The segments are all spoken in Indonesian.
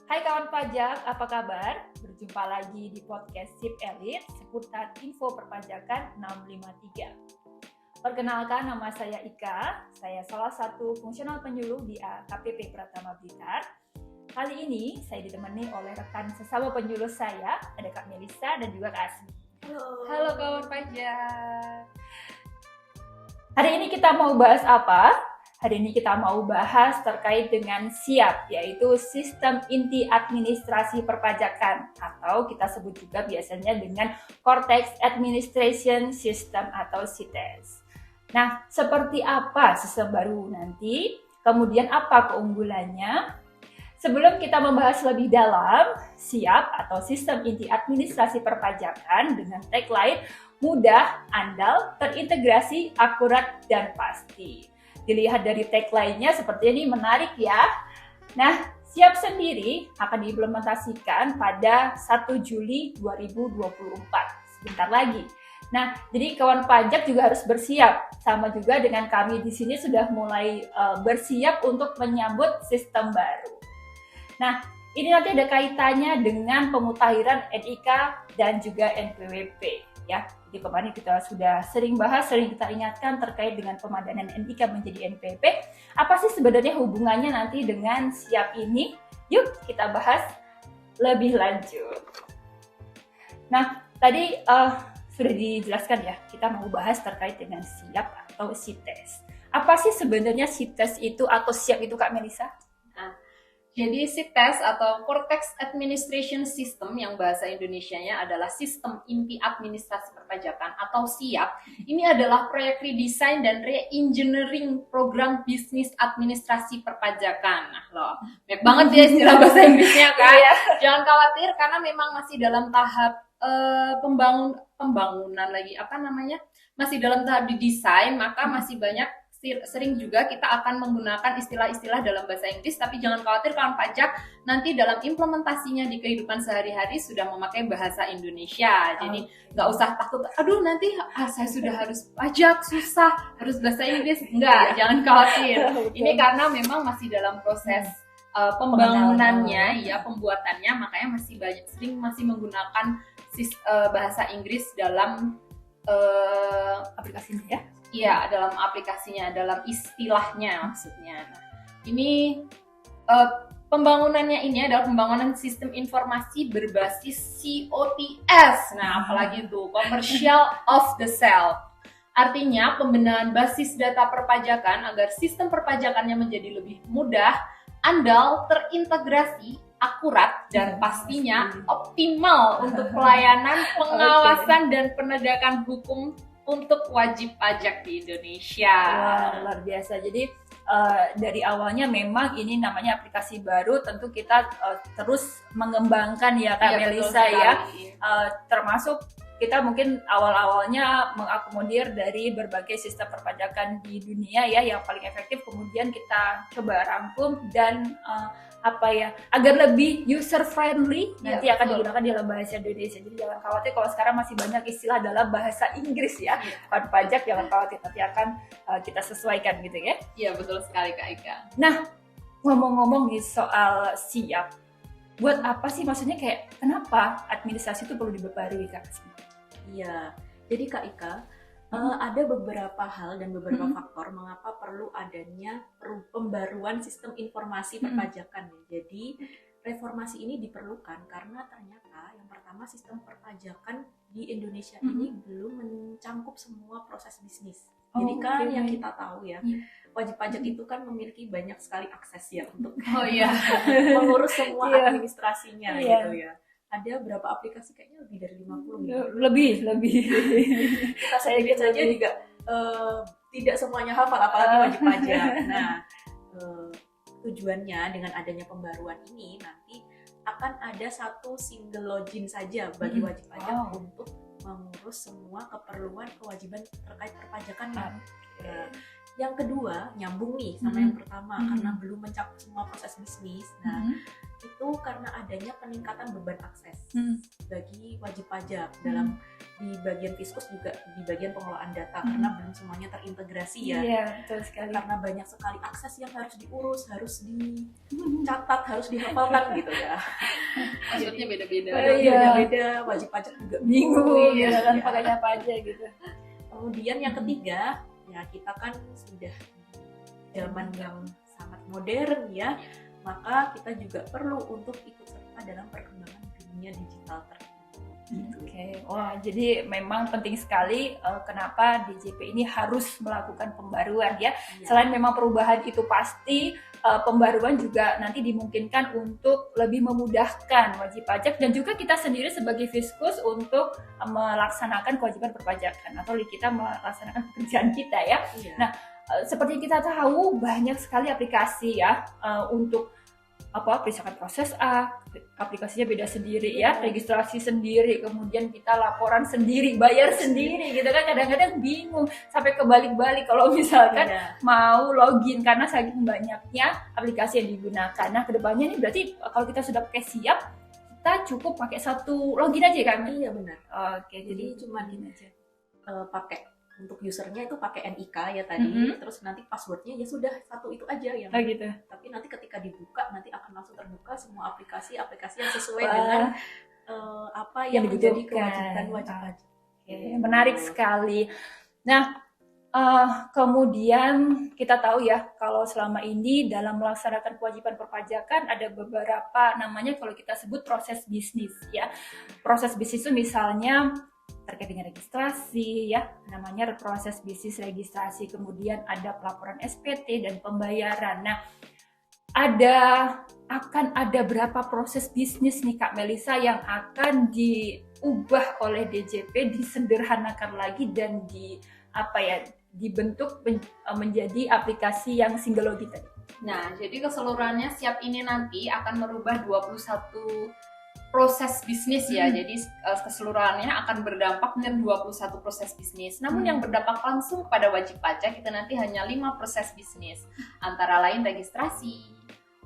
Hai kawan pajak, apa kabar? Berjumpa lagi di podcast SIP Elite seputar info perpajakan 653. Perkenalkan, nama saya Ika. Saya salah satu fungsional penyuluh di KPP Pratama Blitar. Kali ini saya ditemani oleh rekan sesama penyuluh saya, ada Kak Melisa dan juga Kak Asmi. Halo kawan pajak. Hari ini kita mau bahas apa? Hari ini kita mau bahas terkait dengan SIAP, yaitu Sistem Inti Administrasi Perpajakan, atau kita sebut juga biasanya dengan Cortex Administration System atau CITES. Nah, seperti apa sistem baru nanti? Kemudian apa keunggulannya? Sebelum kita membahas lebih dalam, SIAP atau Sistem Inti Administrasi Perpajakan dengan tagline mudah, andal, terintegrasi, akurat, dan pasti. Dilihat dari tagline-nya seperti ini, menarik ya. Nah, SIAP sendiri akan diimplementasikan pada 1 Juli 2024, sebentar lagi. Nah, jadi kawan pajak juga harus bersiap. Sama juga dengan kami di sini sudah mulai bersiap untuk menyambut sistem baru. Nah, ini nanti ada kaitannya dengan pemutahiran NIK dan juga NPWP. Ya, jadi kemarin kita sudah sering bahas, sering kita ingatkan terkait dengan pemadanan NIK menjadi NPWP. Apa sih sebenarnya hubungannya nanti dengan SIAP ini? Yuk kita bahas lebih lanjut. Nah, tadi sudah dijelaskan ya, kita mau bahas terkait dengan SIAP atau CITES. Apa sih sebenarnya CITES itu atau SIAP itu, Kak Melisa? Jadi CITES atau Cortex Administration System yang bahasa Indonesianya adalah Sistem Inti Administrasi Perpajakan atau SIAP. Ini adalah proyek redesign dan re-engineering program bisnis administrasi perpajakan. Nah loh, banyak banget ya istilah bahasa Inggrisnya kan. Jangan khawatir karena memang masih dalam tahap pembangunan lagi, masih dalam tahap didesain, maka masih banyak sering juga kita akan menggunakan istilah-istilah dalam bahasa Inggris, tapi jangan khawatir kawan pajak, nanti dalam implementasinya di kehidupan sehari-hari sudah memakai bahasa Indonesia. Jadi nggak usah takut, aduh nanti saya sudah harus pajak, susah, harus bahasa Inggris. Enggak, jangan khawatir. Ini karena memang masih dalam proses pembangunannya, ya pembuatannya, makanya masih menggunakan bahasa Inggris dalam aplikasinya ya? Iya, dalam aplikasinya, dalam istilahnya maksudnya. Nah, ini pembangunannya ini adalah pembangunan sistem informasi berbasis COTS. Nah, apalagi itu Commercial of the Self. Artinya pembenahan basis data perpajakan agar sistem perpajakannya menjadi lebih mudah, andal, terintegrasi, akurat, dan pastinya optimal untuk pelayanan, pengawasan, dan penegakan hukum untuk wajib pajak di Indonesia. Wah, luar biasa. Jadi dari awalnya memang ini namanya aplikasi baru, tentu kita terus mengembangkan ya Kak Melisa ya. Termasuk kita mungkin awal-awalnya mengakomodir dari berbagai sistem perpajakan di dunia ya, yang paling efektif kemudian kita coba rangkum dan agar lebih user friendly nanti akan digunakan dalam bahasa Indonesia. Jadi jangan khawatir kalau sekarang masih banyak istilah dalam bahasa Inggris ya. Kawan pajak jangan khawatir, nanti akan kita sesuaikan gitu ya. Iya, betul sekali Kak Ika. Nah, ngomong-ngomong nih soal SIAP, buat apa sih, maksudnya kayak kenapa administrasi itu perlu diperbarui Kak? Iya, jadi Kak Ika, ada beberapa hal dan beberapa faktor mengapa perlu adanya pembaruan sistem informasi perpajakan. Jadi reformasi ini diperlukan karena ternyata yang pertama sistem perpajakan di Indonesia ini belum mencangkup semua proses bisnis. Jadi kan yang kita tahu ya, wajib pajak itu kan memiliki banyak sekali akses ya untuk mengurus semua administrasinya gitu ya. Ada berapa aplikasi, kayaknya lebih dari 50 ya. Lebih. Kita sendiri saja juga tidak semuanya hafal, apalagi wajib pajak. Nah, tujuannya dengan adanya pembaruan ini nanti akan ada satu single login saja bagi wajib pajak untuk mengurus semua keperluan kewajiban terkait perpajakan. Yang kedua, nyambung nih sama yang pertama, karena belum mencakup semua proses bisnis. Nah, itu karena adanya peningkatan beban akses bagi wajib pajak dalam di bagian Fiskus juga di bagian pengelolaan data, karena belum semuanya terintegrasi ya. Iya, betul sekali. Karena banyak sekali akses yang harus diurus, harus dicatat, harus dihafalkan gitu ya. Maksudnya beda-beda. Beda-beda, wajib pajak juga Bingung ya, kan pakainya apa aja gitu. Kemudian yang ketiga, ya kita kan sudah zaman yang sangat modern ya, maka kita juga perlu untuk ikut serta dalam perkembangan dunia digital terkini. Oke, wah jadi memang penting sekali kenapa DJP ini harus melakukan pembaruan ya. Selain memang perubahan itu pasti, pembaruan juga nanti dimungkinkan untuk lebih memudahkan wajib pajak dan juga kita sendiri sebagai Fiskus untuk melaksanakan kewajiban perpajakan atau kita melaksanakan pekerjaan kita ya. Nah, seperti kita tahu banyak sekali aplikasi ya untuk misalkan proses A, aplikasinya beda sendiri ya, registrasi sendiri, kemudian kita laporan sendiri, bayar sendiri gitu kan, kadang-kadang bingung sampai kebalik-balik kalau misalkan mau login karena saking banyaknya aplikasi yang digunakan. Nah, kedepannya ini berarti kalau kita sudah pakai Siap, kita cukup pakai satu login aja kan? Iya benar. Oke, jadi cuma gini aja. Pakai untuk usernya itu pakai NIK ya tadi, terus nanti passwordnya ya sudah satu itu aja yang. gitu. Tapi nanti ketika dibuka nanti akan langsung terbuka semua aplikasi yang sesuai dengan apa yang menjadi kewajiban wajib pajak. Menarik sekali. Nah, kemudian kita tahu ya kalau selama ini dalam melaksanakan kewajiban perpajakan ada beberapa namanya kalau kita sebut proses bisnis ya. Proses bisnis itu misalnya terkait dengan registrasi ya, namanya proses bisnis registrasi, kemudian ada pelaporan SPT dan pembayaran. Nah, akan ada berapa proses bisnis nih Kak Melisa yang akan diubah oleh DJP, disederhanakan lagi dan dibentuk menjadi aplikasi yang single login tadi. Nah, jadi keseluruhannya Siap ini nanti akan merubah 21 proses bisnis ya. Jadi keseluruhannya akan berdampak dengan 21 proses bisnis. Namun yang berdampak langsung kepada wajib pajak itu nanti hanya 5 proses bisnis. Antara lain registrasi,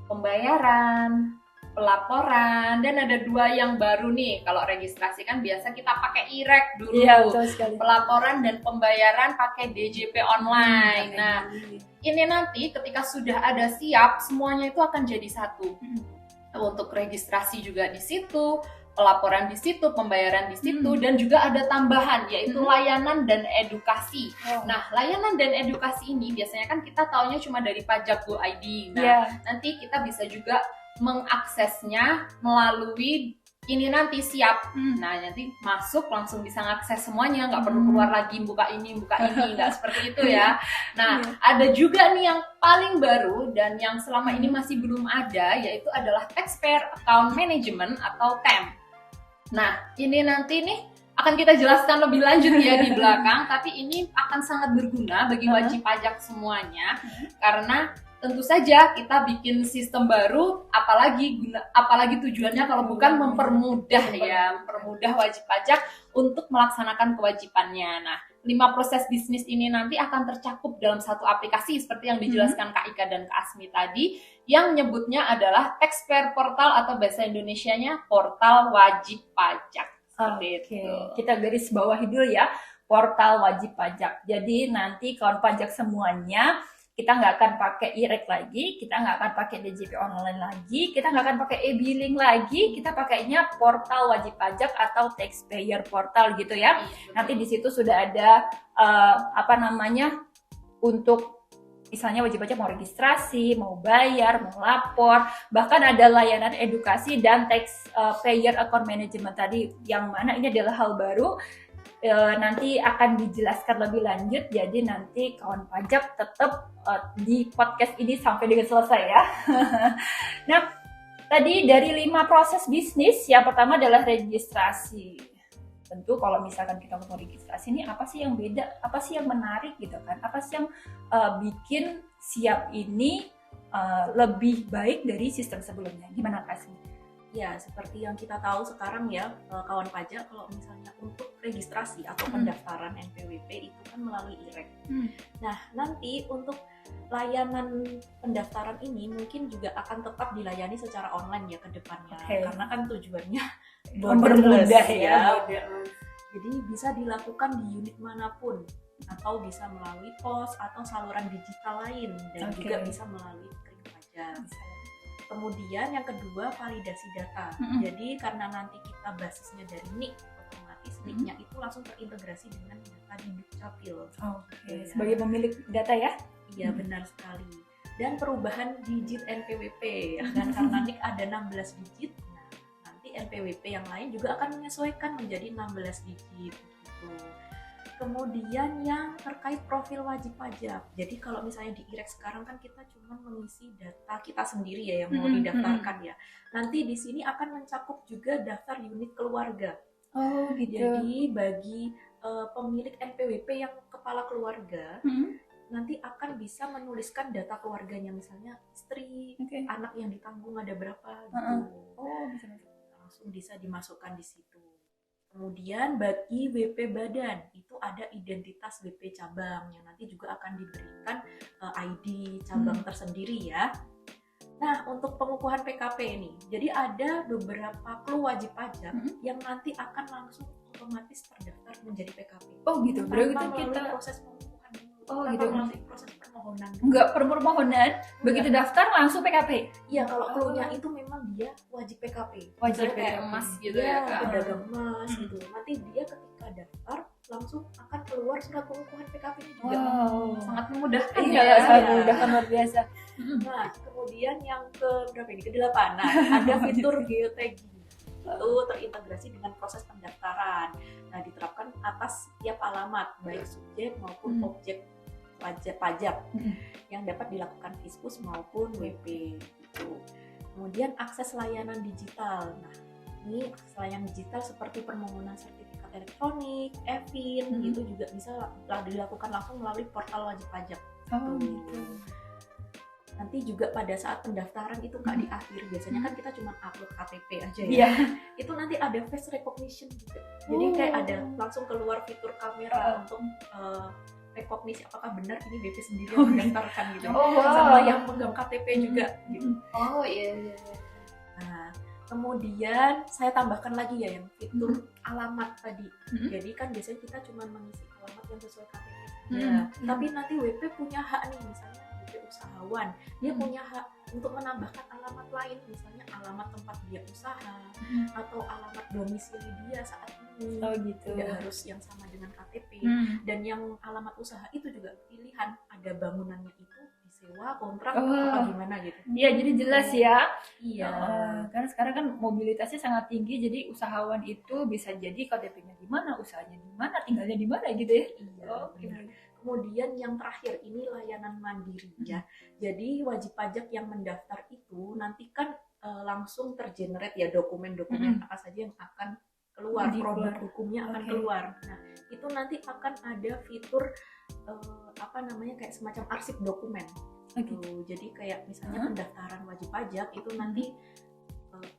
pembayaran, pelaporan, dan ada 2 yang baru nih. Kalau registrasi kan biasa kita pakai IREK dulu. Iya, betul sekali. Pelaporan dan pembayaran pakai DJP online. Nah, ini nanti ketika sudah ada Siap, semuanya itu akan jadi satu. Untuk registrasi juga di situ, pelaporan di situ, pembayaran di situ, dan juga ada tambahan yaitu layanan dan edukasi. Nah, layanan dan edukasi ini biasanya kan kita taunya cuma dari Pajak Go ID. Nah, nanti kita bisa juga mengaksesnya melalui ini nanti Siap. Nah, nanti masuk langsung bisa ngakses semuanya, nggak perlu keluar lagi buka ini, nggak seperti itu ya. Nah, ada juga nih yang paling baru dan yang selama ini masih belum ada, yaitu adalah Taxpayer Account Management atau TAM. Nah, ini nanti nih akan kita jelaskan lebih lanjut ya di belakang, tapi ini akan sangat berguna bagi wajib pajak semuanya, karena tentu saja kita bikin sistem baru, apalagi tujuannya kalau bukan mempermudah wajib pajak untuk melaksanakan kewajibannya. Nah, 5 proses bisnis ini nanti akan tercakup dalam satu aplikasi seperti yang dijelaskan Kak Ika dan Kak Asmi tadi, yang nyebutnya adalah Taxpayer Portal atau bahasa Indonesianya Portal Wajib Pajak. Kita garis bawahi dulu ya, Portal Wajib Pajak. Jadi nanti kawan pajak semuanya, kita nggak akan pakai IREK lagi, kita nggak akan pakai DJP online lagi, kita nggak akan pakai e-billing lagi, kita pakainya Portal Wajib Pajak atau Taxpayer Portal gitu ya. Nanti di situ sudah ada untuk misalnya wajib pajak mau registrasi, mau bayar, mau lapor, bahkan ada layanan edukasi dan Taxpayer Account Management tadi, yang mana ini adalah hal baru. Nanti akan dijelaskan lebih lanjut, jadi nanti kawan pajak tetap di podcast ini sampai dengan selesai ya. Nah, tadi dari 5 proses bisnis, yang pertama adalah registrasi. Tentu kalau misalkan kita mau registrasi, ini apa sih yang beda, apa sih yang menarik gitu kan, apa sih yang bikin Siap ini lebih baik dari sistem sebelumnya, gimana Kak Asmi? Ya, seperti yang kita tahu sekarang ya, kawan pajak, kalau misalnya untuk registrasi atau Hmm. pendaftaran NPWP itu kan melalui IREK. Hmm. Nah, nanti untuk layanan pendaftaran ini mungkin juga akan tetap dilayani secara online ya ke depannya. Oke. Karena kan tujuannya Mempermudah borderless ya. Jadi bisa dilakukan di unit manapun atau bisa melalui pos atau saluran digital lain dan Oke. juga bisa melalui rekening pajak. Kemudian yang kedua, validasi data. Mm-mm. Jadi karena nanti kita basisnya dari NIK, otomatis NIK-nya itu langsung terintegrasi dengan data di Dukcapil. Oke, sebagai pemilik data ya. Iya, benar sekali. Dan perubahan digit NPWP ya kan, karena NIK ada 16 digit. Nah, nanti NPWP yang lain juga akan menyesuaikan menjadi 16 digit gitu. Kemudian yang terkait profil wajib pajak. Jadi kalau misalnya di IREK sekarang kan kita cuma mengisi data kita sendiri ya yang mau didaftarkan ya. Nanti di sini akan mencakup juga daftar unit keluarga. Oh gitu. Jadi bagi pemilik NPWP yang kepala keluarga Hmm. nanti akan bisa menuliskan data keluarganya, misalnya istri, Oke. anak yang ditanggung ada berapa gitu. Oh bisa masuk. Langsung bisa dimasukkan di situ. Kemudian bagi WP badan itu ada identitas WP cabang yang nanti juga akan diberikan ID cabang tersendiri ya. Nah, untuk pengukuhan PKP ini, jadi ada beberapa clue wajib pajak yang nanti akan langsung otomatis terdaftar menjadi PKP. Oh gitu. Berarti Tanpa melalui kita proses pengukuhan dulu, Oh, tanpa gitu. melalui proses permohonan. nggak permohonan, begitu daftar langsung PKP. Iya, kalau clue-nya itu memang dia wajib PKP. Wajib Misalnya kayak PKP. Emas gitu iya, ya, Kak. pedagang emas gitu. Nanti dia ketika daftar langsung akan keluar surat pengukuhan PKP-nya juga. Wow. Sangat memudahkan Iya, ya. sangat Iya. mudah kan luar biasa. Nah, kemudian yang ke berapa ini? Ke-8. Nah, ada fitur geotagging. Itu terintegrasi dengan proses pendaftaran. Nah, diterapkan atas setiap alamat, baik subjek maupun objek pajak yang dapat dilakukan Fiskus maupun WP gitu. Kemudian akses layanan digital. Nah, ini akses layanan digital seperti permohonan sertifikat elektronik, e-fin, itu juga bisa dilakukan langsung melalui portal wajib pajak. Oh gitu. Nanti juga pada saat pendaftaran itu Kak, di akhir biasanya kan kita cuma upload KTP aja ya. Iya. Itu nanti ada face recognition juga. Jadi kayak ada langsung keluar fitur kamera untuk rekognisi apakah benar ini BP sendiri yang mendaftarkan gitu. Oh, wow. Sama yang pegang KTP juga gitu. Oh iya. Nah, kemudian saya tambahkan lagi ya yang fitur alamat tadi. Jadi kan biasanya kita cuma mengisi alamat yang sesuai KTP. Ya, tapi nanti WP punya hak nih, misalnya WP usahawan, dia punya hak untuk menambahkan alamat lain, misalnya alamat tempat dia usaha atau alamat domisili dia saat ini. Oh gitu. Tidak harus yang sama dengan KTP. Dan yang alamat usaha itu juga pilihan, ada bangunannya itu disewa, kontrak, apa gimana gitu. Iya, jadi jelas ya. Iya. Karena sekarang kan mobilitasnya sangat tinggi, jadi usahawan itu bisa jadi KTP-nya di mana, usahanya di mana, tinggalnya di mana gitu ya. Iya, Oh, benar. Kemudian yang terakhir ini layanan mandiri ya. Jadi wajib pajak yang mendaftar itu nanti kan langsung tergenerate ya dokumen-dokumen apa saja yang akan keluar, produk hukumnya akan keluar. Nah, itu nanti akan ada fitur kayak semacam arsip dokumen. Gitu. Jadi kayak misalnya pendaftaran wajib pajak itu nanti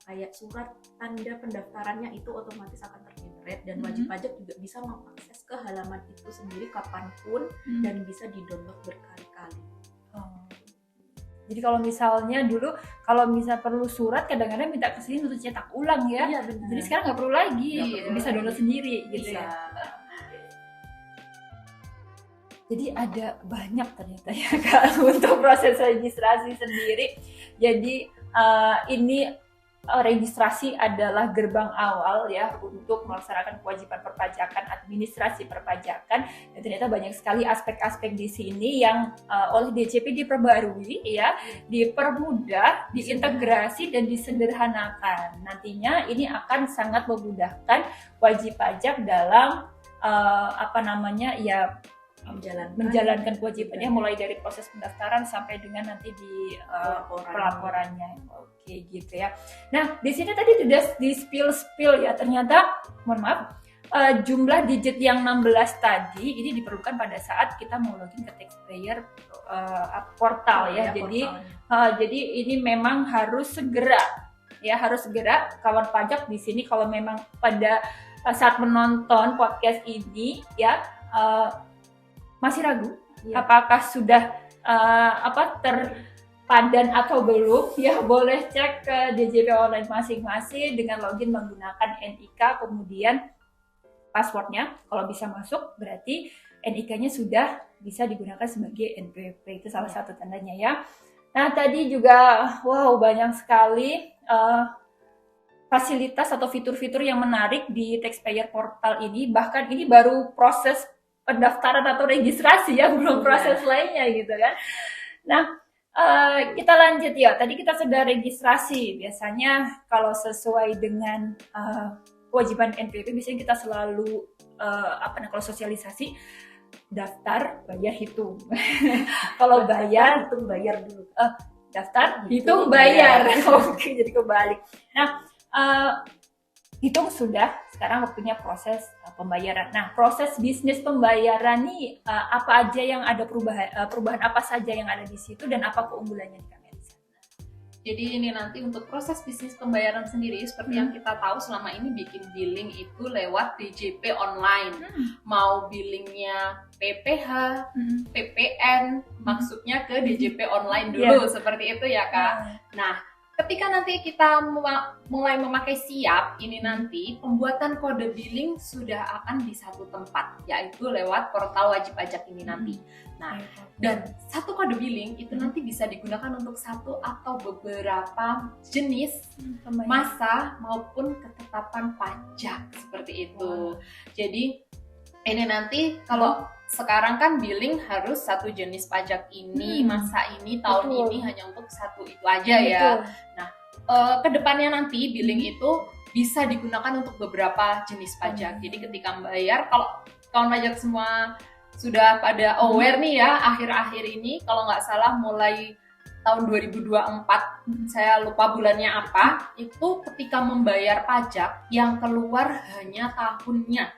kayak surat tanda pendaftarannya itu otomatis akan tergenerate dan wajib pajak juga bisa mengakses ke halaman itu sendiri kapanpun dan bisa di-download berkali-kali. Jadi kalau misalnya dulu kalau perlu surat kadang-kadang minta ke sini untuk cetak ulang ya. Iya, benar. Jadi sekarang nggak perlu lagi, bisa lagi. download sendiri gitu Bisa. ya. Jadi ada banyak ternyata ya Kak untuk proses registrasi sendiri. Jadi ini registrasi adalah gerbang awal ya untuk melaksanakan kewajiban perpajakan, administrasi perpajakan, dan ternyata banyak sekali aspek-aspek di sini yang oleh DJP diperbarui ya, dipermudah, diintegrasi dan disederhanakan. Nantinya ini akan sangat memudahkan wajib pajak dalam menjalankan kewajibannya mulai dari proses pendaftaran sampai dengan nanti di pelaporannya. Oke gitu ya. Nah di sini tadi sudah di spill ya, ternyata mohon maaf jumlah digit yang 16 tadi ini diperlukan pada saat kita mau login ke taxpayer portal ya. Jadi ini memang harus segera ya harus segera kawan pajak di sini kalau memang pada saat menonton podcast ini ya masih ragu apakah sudah terpadan atau belum, ya boleh cek ke DJP online masing-masing dengan login menggunakan NIK, kemudian passwordnya. Kalau bisa masuk berarti NIK-nya sudah bisa digunakan sebagai NPWP, itu salah satu tandanya ya. Nah tadi juga banyak sekali fasilitas atau fitur-fitur yang menarik di taxpayer portal ini, bahkan ini baru proses pendaftaran atau registrasi ya, belum proses lainnya gitu kan. Nah kita lanjut ya, tadi kita sudah registrasi. Biasanya kalau sesuai dengan kewajiban NPWP biasanya kita selalu kalau sosialisasi daftar, bayar, hitung. Kalau bayar, hitung, bayar dulu. Daftar, hitung, bayar. Oke, jadi kebalik. Nah, hitung sudah, sekarang waktunya proses pembayaran. Nah, proses bisnis pembayaran nih apa aja yang ada perubahan apa saja yang ada di situ dan apa keunggulannya di Kak Melisa? Jadi ini nanti untuk proses bisnis pembayaran sendiri seperti yang kita tahu selama ini bikin billing itu lewat DJP online. Mau billingnya PPH, PPN, maksudnya ke DJP online dulu seperti itu ya Kak. Nah, ketika nanti kita mulai memakai Siap, ini nanti pembuatan kode billing sudah akan di satu tempat, yaitu lewat portal wajib pajak ini nanti. Nah, dan satu kode billing itu nanti bisa digunakan untuk satu atau beberapa jenis masa maupun ketetapan pajak seperti itu. Jadi ini nanti kalau sekarang kan billing harus satu jenis pajak ini, masa ini, tahun ini hanya untuk satu itu aja ya. Nah, kedepannya nanti billing itu bisa digunakan untuk beberapa jenis pajak. Jadi ketika membayar, kalau kawan pajak semua sudah pada aware nih ya, akhir-akhir ini kalau nggak salah mulai tahun 2024, saya lupa bulannya apa, itu ketika membayar pajak yang keluar hanya tahunnya.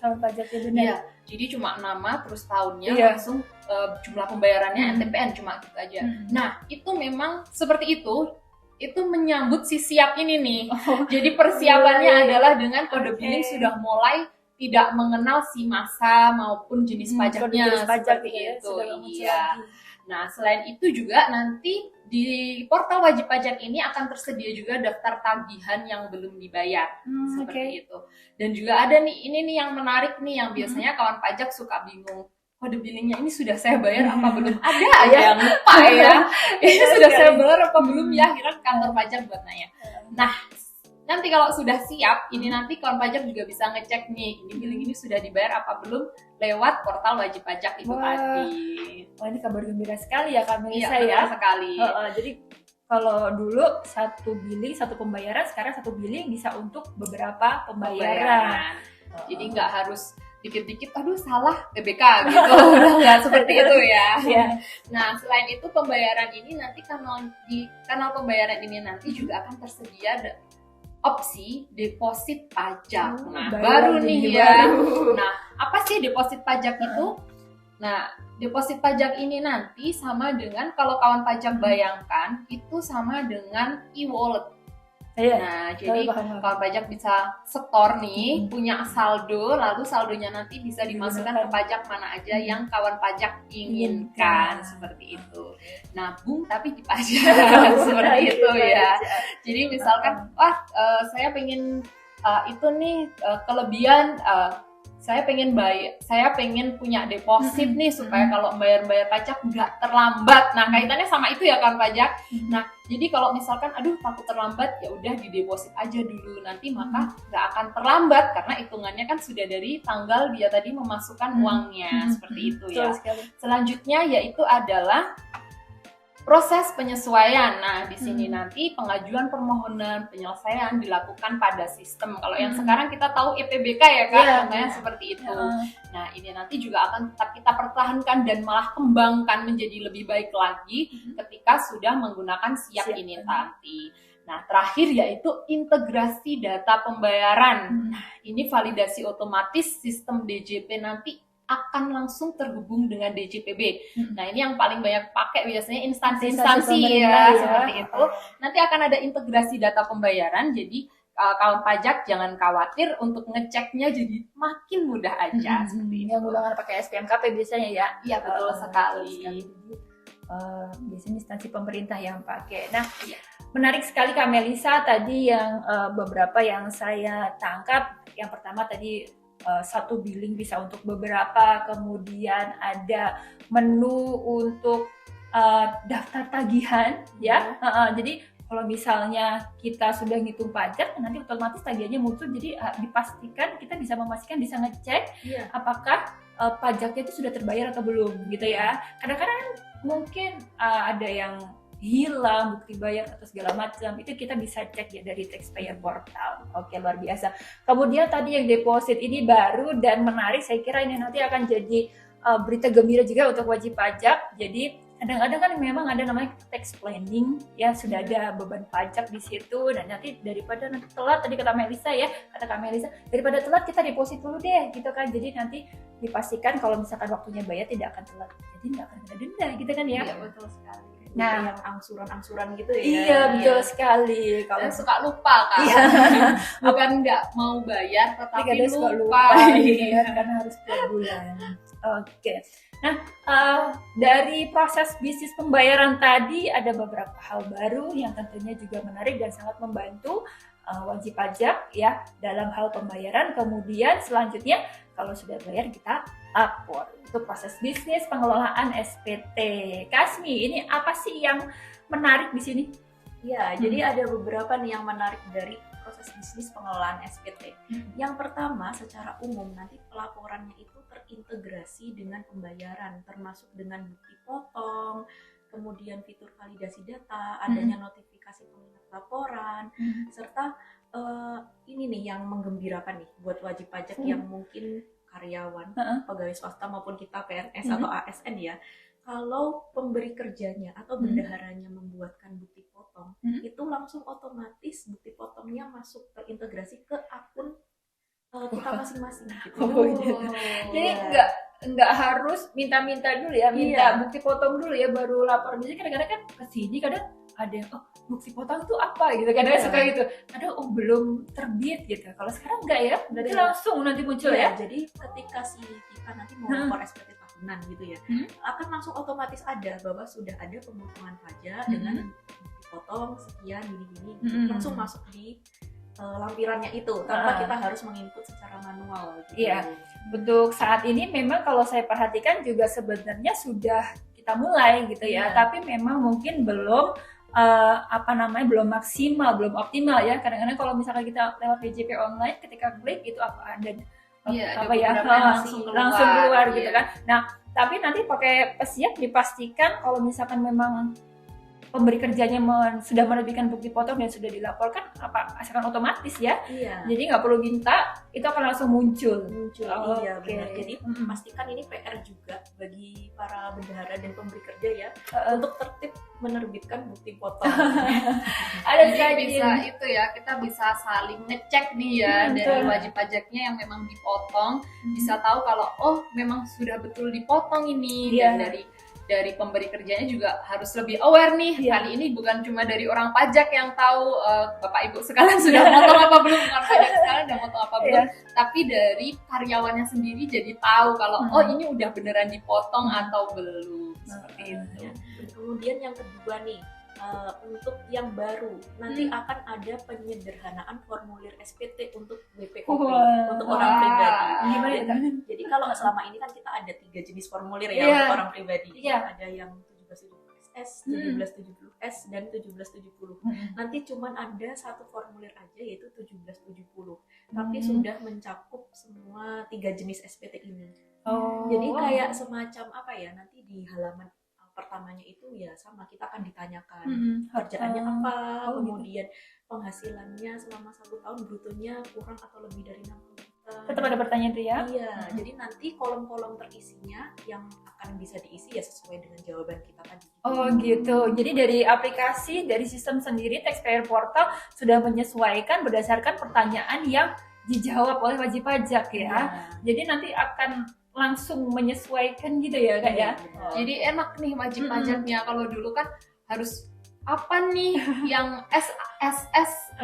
Tahun pajaknya benar. Ya, jadi cuma nama terus tahunnya langsung jumlah pembayarannya NTPN cuma gitu aja. Nah, itu memang seperti itu menyambut si Siap ini nih. Jadi persiapannya adalah dengan kode billing sudah mulai tidak mengenal si masa maupun jenis pajaknya seperti itu. Iya. Nah, selain itu juga nanti di portal wajib pajak ini akan tersedia juga daftar tagihan yang belum dibayar seperti itu. Dan juga ada nih, ini nih yang menarik nih, yang biasanya kawan pajak suka bingung, kode billingnya ini sudah saya bayar apa belum? Ada aja yang lupa ya. Ini sudah saya bayar apa belum ya? Akhirnya kantor pajak buat nanya. Nah, nanti kalau sudah siap, ini nanti kawan pajak juga bisa ngecek nih, ini billing ini sudah dibayar apa belum lewat portal wajib pajak itu tadi. Wah, ini kabar gembira sekali ya Kak Melisa ya. Iya, sekali. Jadi kalau dulu satu billing, satu pembayaran, sekarang satu billing bisa untuk beberapa pembayaran. Jadi nggak harus dikit-dikit, aduh salah TBK gitu, nggak seperti itu ya. Nah, selain itu pembayaran ini nanti di kanal pembayaran ini nanti juga akan tersedia opsi deposit pajak. Nah, baru nih ya. Nah, apa sih deposit pajak itu? Nah, deposit pajak ini nanti sama dengan kalau kawan pajak bayangkan itu sama dengan e-wallet. Nah, jadi kawan pajak bisa setor nih, punya saldo, lalu saldonya nanti bisa dimasukkan ke pajak mana aja yang kawan pajak inginkan, seperti itu. Nabung tapi dipajak, seperti itu ya. Jadi misalkan, saya pengen itu nih kelebihan, saya pengen punya deposit nih supaya kalau bayar pajak nggak terlambat. Nah, kaitannya sama itu ya kan pajak. Nah, jadi kalau misalkan aduh takut terlambat, ya udah dideposit aja dulu, nanti maka nggak akan terlambat karena hitungannya kan sudah dari tanggal dia tadi memasukkan uangnya, seperti itu ya. Selanjutnya yaitu adalah proses penyesuaian. Nah, di sini nanti pengajuan permohonan penyelesaian dilakukan pada sistem. Kalau yang sekarang kita tahu IPBK ya Kak, contohnya seperti itu. Nah, ini nanti juga akan tetap kita pertahankan dan malah kembangkan menjadi lebih baik lagi ketika sudah menggunakan Siap ini nanti. Nah, terakhir yaitu integrasi data pembayaran. Nah, ini validasi otomatis sistem DJP nanti akan langsung terhubung dengan DJPB. Hmm. Nah, ini yang paling banyak pakai biasanya Instansi instansi-instansi pemerintah ya, ya. seperti itu. Nanti akan ada integrasi data pembayaran, jadi kawan pajak jangan khawatir untuk ngeceknya, jadi makin mudah aja seperti itu. Yang menggunakan pakai SPMKP biasanya ya. Iya, betul sekali. Biasanya instansi pemerintah yang pakai. Nah, Iya. menarik sekali Kak Melisa tadi yang beberapa yang saya tangkap. Yang pertama tadi satu billing bisa untuk beberapa, kemudian ada menu untuk daftar tagihan ya. Jadi kalau misalnya kita sudah ngitung pajak, nanti otomatis tagihannya muncul. Jadi dipastikan kita bisa memastikan, bisa ngecek apakah pajaknya itu sudah terbayar atau belum gitu ya. Kadang-kadang mungkin ada yang hilang bukti bayar atau segala macam, itu kita bisa cek ya dari taxpayer portal. Oke, luar biasa. Kemudian tadi yang deposit ini baru dan menarik, saya kira ini nanti akan jadi berita gembira juga untuk wajib pajak. Jadi kadang-kadang kan memang ada namanya tax planning ya, sudah ada beban pajak di situ, dan nanti daripada nanti telat, tadi kata Kak Melisa, daripada telat kita deposit dulu deh gitu kan. Jadi nanti dipastikan kalau misalkan waktunya bayar tidak akan telat, jadi nggak akan kena denda gitu kan ya. Iya, betul sekali. Nah, yang angsuran-angsuran gitu ya. Iya, betul sekali. Kalau Saya suka lupa kan. Iya. Bukan nggak mau bayar, tetapi kadang suka lupa. gitu kan, karena harus tiap bulan. Oke. Nah, dari proses bisnis pembayaran tadi ada beberapa hal baru yang tentunya juga menarik dan sangat membantu wajib pajak ya dalam hal pembayaran. Kemudian selanjutnya kalau sudah bayar kita lapor. Itu proses bisnis pengelolaan SPT. Kasmi, ini apa sih yang menarik di sini? Ya, jadi ada beberapa nih yang menarik dari proses bisnis pengelolaan SPT. Yang pertama, secara umum nanti pelaporannya itu terintegrasi dengan pembayaran, termasuk dengan bukti potong, kemudian fitur validasi data, adanya notifikasi pengingat laporan, serta ini nih yang menggembirakan nih buat wajib pajak yang mungkin karyawan, pegawai swasta maupun kita PNS atau ASN ya. Kalau pemberi kerjanya atau bendaharanya membuatkan bukti potong, itu langsung otomatis bukti potongnya masuk terintegrasi ke akun kita masing-masing gitu. Jadi nggak harus minta-minta dulu ya, minta bukti potong dulu ya baru lapor. Biasanya kadang-kadang kan kesini kadang ada yang bukti potong itu apa gitu, kadang suka gitu, kadang belum terbit gitu. Kalau sekarang enggak ya, berarti langsung nanti muncul ya. Jadi ketika si kita nanti mau lapor SPT tahunan gitu ya, akan langsung otomatis ada bahwa sudah ada pemotongan pajak dengan bukti potong sekian gini-gini, langsung masuk di lampirannya itu tanpa kita harus menginput secara manual gitu. Iya. Untuk saat ini memang kalau saya perhatikan juga sebenarnya sudah kita mulai gitu ya, tapi memang mungkin belum belum maksimal, belum optimal ya. Kadang-kadang kalau misalkan kita lewat DJP online, ketika klik itu ada langsung keluar gitu kan. Nah, tapi nanti pakai pesiap dipastikan kalau misalkan memang pemberi kerjanya sudah menerbitkan bukti potong dan sudah dilaporkan, asalkan otomatis ya. Jadi nggak perlu minta, itu akan langsung muncul. Iya, benar. Jadi pastikan ini PR juga bagi para bendahara dan pemberi kerja ya, untuk tertib menerbitkan bukti potong. Bisa itu ya, kita bisa saling ngecek nih ya dari wajib pajaknya yang memang dipotong, bisa tahu kalau memang sudah betul dipotong ini. Dan dari pemberi kerjanya juga harus lebih aware nih. Kali ini bukan cuma dari orang pajak yang tahu Bapak Ibu sekalian sudah motong apa belum, orang pajak sekalian udah motong apa belum, tapi dari karyawannya sendiri jadi tahu kalau ini udah beneran dipotong atau belum. Seperti itu. Kemudian yang kedua nih, untuk yang baru nanti akan ada penyederhanaan formulir SPT untuk BPOP untuk orang pribadi. Gimana ya? Jadi kalau selama ini kan kita ada 3 jenis formulir ya untuk orang pribadi. Ada yang 1770S, 1770S dan 1770. Nanti cuman ada satu formulir aja yaitu 1770. Tapi sudah mencakup semua 3 jenis SPT ini. Jadi kayak semacam apa ya, nanti di halaman pertamanya itu ya sama, kita akan ditanyakan kerjaannya apa, kemudian penghasilannya selama 1 tahun brutonya kurang atau lebih dari 60 juta. Tetap ada pertanyaan itu ya? Iya, jadi nanti kolom-kolom terisinya yang akan bisa diisi ya sesuai dengan jawaban kita tadi. Oh gitu, jadi dari aplikasi, dari sistem sendiri Taxpayer Portal sudah menyesuaikan berdasarkan pertanyaan yang dijawab oleh wajib pajak ya. Jadi nanti akan langsung menyesuaikan gitu ya Kak ya. Jadi enak nih wajib pajaknya. Kalau dulu kan harus apa nih yang SSS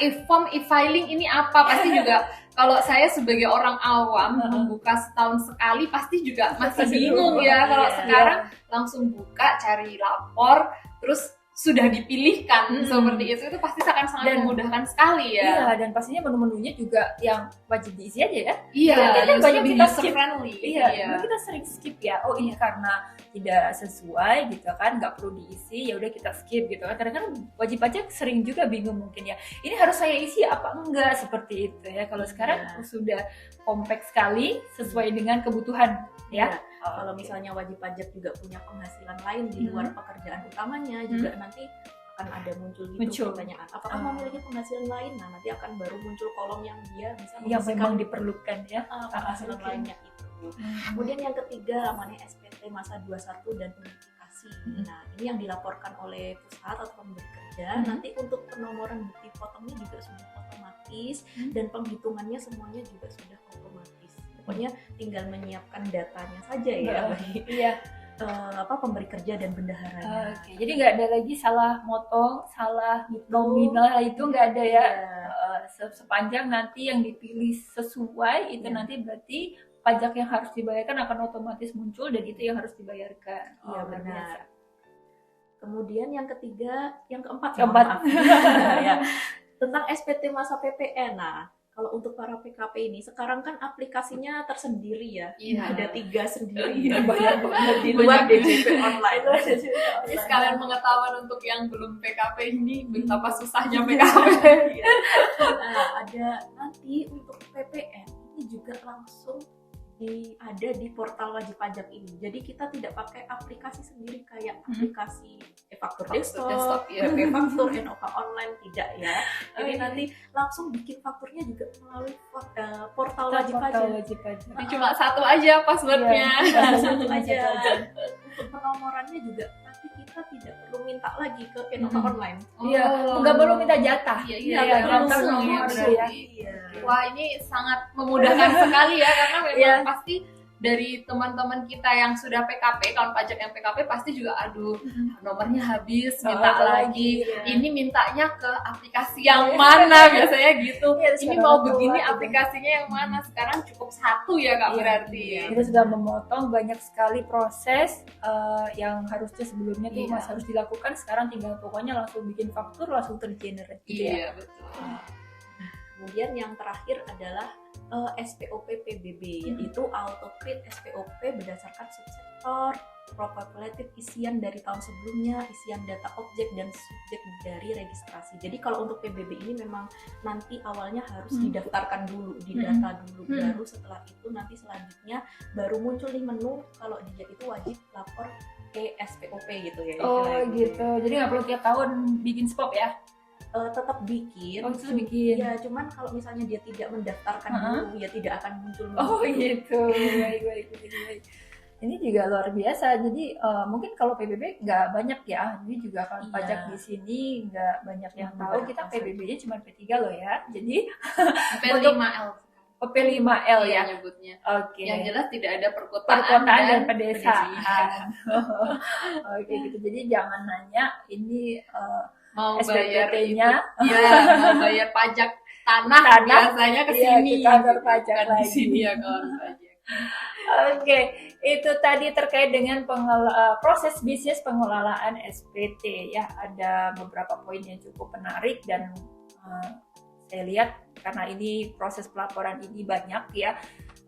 e-form, e-filing ini apa? Pasti juga kalau saya sebagai orang awam membuka setahun sekali pasti juga masih bingung ya. Kalau sekarang langsung buka, cari lapor, terus sudah dipilihkan seperti itu pasti akan sangat memudahkan sekali ya. Iya, dan pastinya menu-menunya juga yang wajib diisi aja ya. Iya, kan banyak kita user skip. friendly. Iya, kita sering skip ya. Oh ini karena tidak sesuai gitu kan, nggak perlu diisi, ya udah kita skip gitu kan. Kadang-kadang wajib pajak sering juga bingung mungkin ya. Ini harus saya isi apa enggak seperti itu ya. Kalau sekarang sudah kompleks sekali sesuai dengan kebutuhan ya. Kalau misalnya wajib pajak juga punya penghasilan lain di luar pekerjaan utamanya, juga nanti akan ada muncul pertanyaan, apakah memiliki penghasilan lain? Nah, nanti akan baru muncul kolom yang dia bisa yang memang diperlukan ya penghasilan lainnya itu. Kemudian yang ketiga namanya SPT masa 21 dan unifikasi. Nah, ini yang dilaporkan oleh pusat atau pemberi kerja. Nanti untuk penomoran bukti potongnya juga sudah otomatis dan penghitungannya semuanya juga sudah otomatis. Pokoknya tinggal menyiapkan datanya saja ya, pemberi kerja dan bendaharanya. Jadi nggak ada lagi salah motong, salah nominal itu nggak ada ya. Sepanjang nanti yang dipilih sesuai itu nanti berarti pajak yang harus dibayarkan akan otomatis muncul dan itu yang harus dibayarkan. Iya benar. Kemudian yang ketiga, yang keempat. Ya, tentang SPT masa PPN. Nah, kalau untuk para PKP ini sekarang kan aplikasinya tersendiri ya, ada 3 sendiri ya, banyak banget di luar DJP online. Jadi sekalian pengetahuan untuk yang belum PKP ini betapa susahnya PKP. Nah, ada nanti untuk PPN ini juga langsung ada di portal wajib pajak ini. Jadi kita tidak pakai aplikasi sendiri kayak aplikasi e-faktur desktop, e-faktur, Enova online, tidak ya. Jadi nanti langsung bikin fakturnya juga melalui portal wajib pajak. Jadi cuma satu aja passwordnya. Satu aja. Untuk penomorannya juga nanti kita tidak perlu minta lagi ke Enova online. Nggak perlu minta jatah. Langsung ya. Wah, ini sangat memudahkan sekali ya, karena memang pasti dari teman-teman kita yang sudah PKP, kawan pajak yang PKP pasti juga nomornya habis, minta lagi. Ini mintanya ke aplikasi yang mana biasanya gitu. Ini mau begini aplikasinya yang mana? Sekarang cukup satu ya Kak berarti. Itu sudah memotong banyak sekali proses yang harusnya sebelumnya tuh masih harus dilakukan. Sekarang tinggal pokoknya langsung bikin faktur, langsung tergenerate. Iya, betul. Kemudian yang terakhir adalah SPOP PBB, yaitu auto create SPOP berdasarkan subsektor, propagated isian dari tahun sebelumnya, isian data objek dan subjek dari registrasi. Jadi kalau untuk PBB ini memang nanti awalnya harus didaftarkan dulu, didata dulu, baru setelah itu nanti selanjutnya baru muncul di menu kalau dia itu wajib lapor ke SPOP gitu ya. Gitu. Jadi nggak perlu tiap tahun bikin SPOP ya? Tetap bikin. Ya, cuman kalau misalnya dia tidak mendaftarkan dulu, ya tidak akan muncul. Gitu. Baik. Ini juga luar biasa. Jadi mungkin kalau PBB nggak banyak ya. Jadi juga kalau pajak di sini nggak banyak yang tahu. Kita PBB-nya cuma P3 loh ya. Jadi P5L. P5L ya nyebutnya. Yang jelas tidak ada perkotaan dan pedesaan. Gitu. Jadi jangan nanya ini mau SPT-nya, mau bayar pajak tanah biasanya ke sini, ke kantor pajak lagi. Di sini ya kantor pajak. Itu tadi terkait dengan proses bisnis pengelolaan SPT ya. Ada beberapa poin yang cukup menarik dan saya lihat karena ini proses pelaporan ini banyak ya.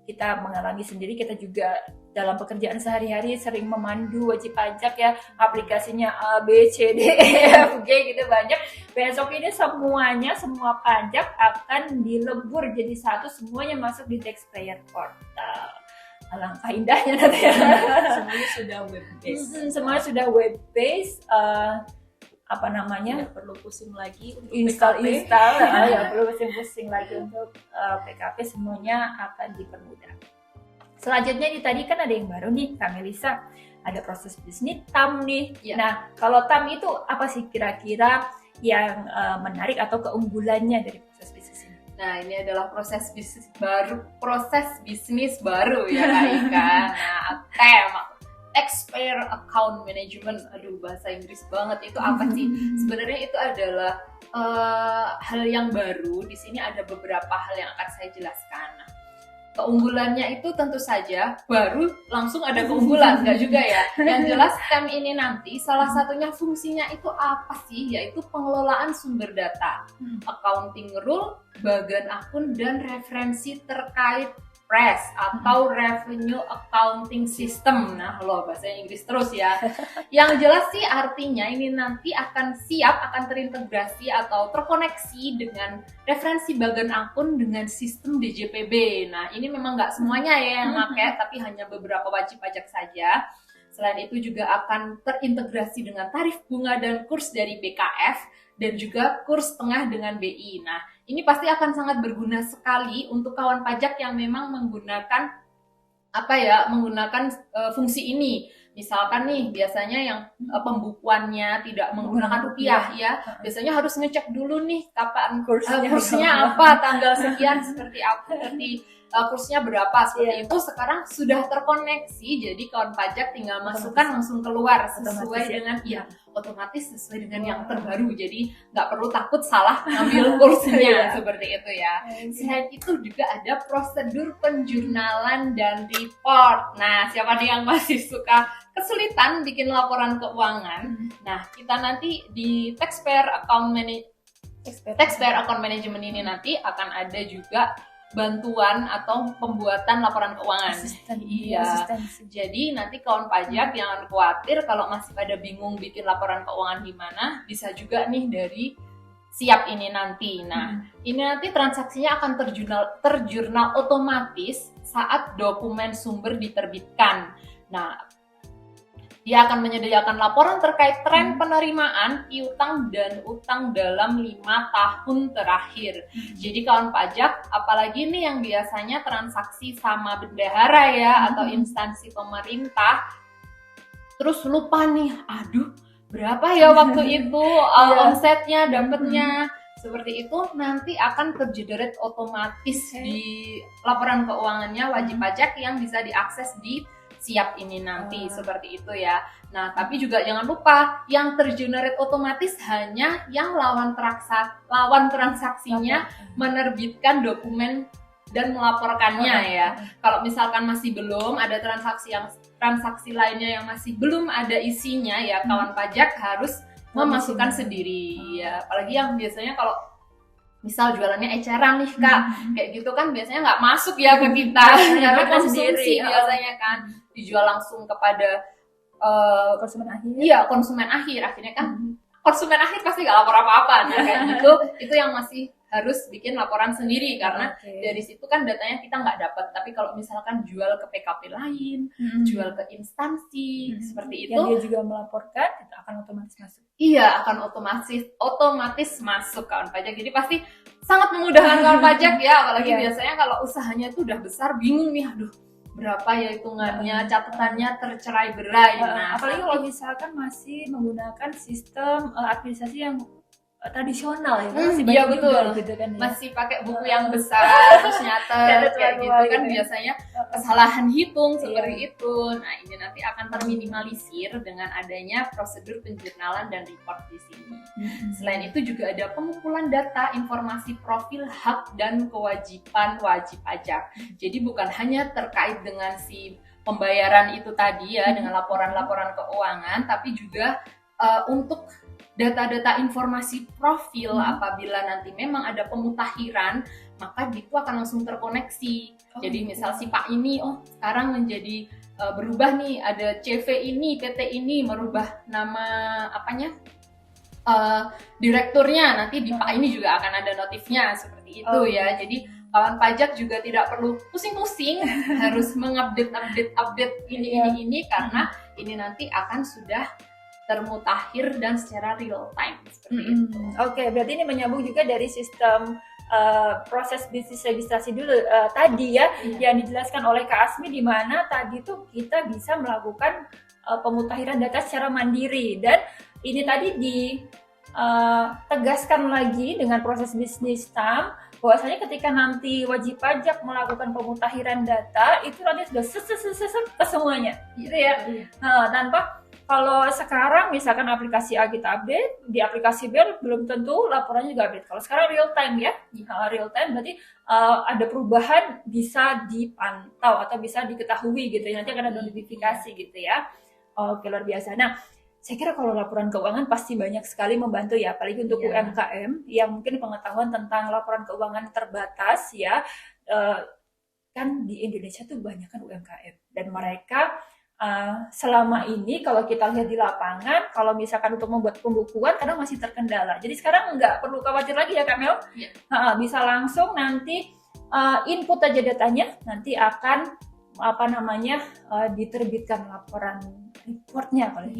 Kita mengalami sendiri, kita juga dalam pekerjaan sehari-hari sering memandu wajib pajak ya, aplikasinya A, B, C, D, E, F, G gitu banyak. Besok ini semua pajak akan dilebur jadi satu, semuanya masuk di taxpayer portal. Alangkah indahnya nanti ya. Semuanya sudah web based. Semuanya sudah web based. Tidak perlu pusing lagi untuk install ya, perlu pusing lagi untuk PKP, semuanya akan dipermudah. Selanjutnya tadi kan ada yang baru nih Kak Melisa, ada proses bisnis TAM nih. Nah kalau TAM itu apa sih kira-kira yang menarik atau keunggulannya dari proses bisnis ini? Nah, ini adalah proses bisnis baru ya Kak Ika. Nah, Taxpayer Account Management. Aduh, bahasa Inggris banget, itu apa sih? Sebenarnya itu adalah hal yang baru. Di sini ada beberapa hal yang akan saya jelaskan. Nah, keunggulannya itu tentu saja baru langsung ada keunggulan, enggak juga ya. Yang jelas STEM ini nanti salah satunya fungsinya itu apa sih? Yaitu pengelolaan sumber data, accounting rule, bagian akun, dan referensi terkait RAS atau Revenue Accounting System. Nah, loh bahasa Inggris terus ya. Yang jelas sih artinya ini nanti akan terintegrasi atau terkoneksi dengan referensi bagian akun dengan sistem DJPB. Nah, ini memang nggak semuanya ya yang pakai, tapi hanya beberapa wajib pajak saja. Selain itu juga akan terintegrasi dengan tarif bunga dan kurs dari BKF dan juga kurs tengah dengan BI. Nah, ini pasti akan sangat berguna sekali untuk kawan pajak yang memang menggunakan fungsi ini. Misalkan nih, biasanya yang pembukuannya tidak menggunakan rupiah ya, biasanya harus ngecek dulu nih kapan kursnya apa, tanggal sekian seperti kursnya berapa, seperti itu. Sekarang sudah terkoneksi, jadi kawan pajak tinggal masukkan langsung keluar sesuai dengan otomatis sesuai dengan yang terbaru, jadi nggak perlu takut salah ngambil kursnya seperti itu ya. Selain itu juga ada prosedur penjurnalan dan report. Nah, siapa nih yang masih suka kesulitan bikin laporan keuangan? Nah, kita nanti di Taxpayer Account Management ini nanti akan ada juga bantuan atau pembuatan laporan keuangan. Asistensi. Jadi nanti kawan pajak jangan khawatir kalau masih pada bingung bikin laporan keuangan gimana, bisa juga nih dari Siap ini nanti. Nah, ini nanti transaksinya akan terjurnal otomatis saat dokumen sumber diterbitkan. Nah, dia akan menyediakan laporan terkait tren penerimaan piutang dan utang dalam 5 tahun terakhir. Jadi kawan pajak, apalagi nih yang biasanya transaksi sama bendahara ya atau instansi pemerintah, terus lupa nih, aduh berapa ya waktu itu omsetnya, dapatnya, seperti itu nanti akan tergenerate otomatis di laporan keuangannya wajib pajak yang bisa diakses di Siap ini nanti, seperti itu ya. Nah, tapi juga jangan lupa yang tergenerate otomatis hanya yang lawan transaksinya menerbitkan dokumen dan melaporkannya ya. Kalau misalkan masih belum ada transaksi lainnya yang masih belum ada isinya ya, kawan pajak harus memasukkan sendiri ya. Apalagi yang biasanya kalau misal jualannya eceran nih Kak, kayak gitu kan biasanya nggak masuk ya ke kita, karena konsumsi biasanya kan dijual langsung kepada konsumen akhir. Iya, konsumen akhir. Akhirnya kan konsumen akhir pasti nggak lapor apa-apa. Nah, kayak gitu, itu yang masih harus bikin laporan sendiri karena dari situ kan datanya kita nggak dapat. Tapi kalau misalkan jual ke PKP lain, jual ke instansi seperti itu, yang dia juga melaporkan, itu akan otomatis masuk. Iya, akan otomatis masuk kawan pajak. Jadi pasti sangat memudahkan kawan pajak ya. Apalagi biasanya kalau usahanya itu udah besar, bingung nih, aduh berapa ya hitungannya, catatannya tercerai-berai. Nah, apalagi kalau misalkan masih menggunakan sistem administrasi yang tradisional ya, masih iya betul, gitu kan, ya? Masih pakai buku yang besar terus nyatet kayak gitu kan biasanya kesalahan hitung seperti itu. Nah, ini nanti akan terminimalisir dengan adanya prosedur penjurnalan dan report di sini. Selain itu juga ada pengumpulan data informasi profil hak dan kewajiban wajib pajak. Jadi bukan hanya terkait dengan si pembayaran itu tadi ya, dengan laporan-laporan keuangan, tapi juga untuk data-data informasi profil apabila nanti memang ada pemutakhiran, maka itu akan langsung terkoneksi. Jadi misal si Pak ini, sekarang menjadi berubah nih, ada CV ini, PT ini merubah nama direkturnya, nanti di Pak ini juga akan ada notifnya seperti itu ya. Jadi kawan pajak juga tidak perlu pusing-pusing harus mengupdate ini karena ini nanti akan sudah termutakhir dan secara real time seperti itu. Oke, berarti ini menyambung juga dari sistem proses bisnis registrasi dulu tadi ya, yang dijelaskan oleh Kak Asmi, di mana tadi tuh kita bisa melakukan pemutakhiran data secara mandiri, dan ini tadi ditegaskan lagi dengan proses bisnis STAM bahwasanya ketika nanti wajib pajak melakukan pemutakhiran data itu nanti sudah set ke semuanya, gitu ya. Nah, tanpa kalau sekarang misalkan aplikasi A kita update, di aplikasi B belum tentu laporannya juga update. Kalau sekarang real time ya, real time berarti ada perubahan bisa dipantau atau bisa diketahui gitu ya. Nanti akan ada notifikasi gitu ya. Oke, luar biasa. Nah, saya kira kalau laporan keuangan pasti banyak sekali membantu ya, apalagi untuk UMKM yang mungkin pengetahuan tentang laporan keuangan terbatas ya. Kan di Indonesia tuh banyak kan UMKM dan mereka selama ini kalau kita lihat di lapangan, kalau misalkan untuk membuat pembukuan kadang masih terkendala. Jadi sekarang nggak perlu khawatir lagi ya Kak Mel, bisa langsung nanti input aja datanya, nanti akan diterbitkan laporan reportnya kalau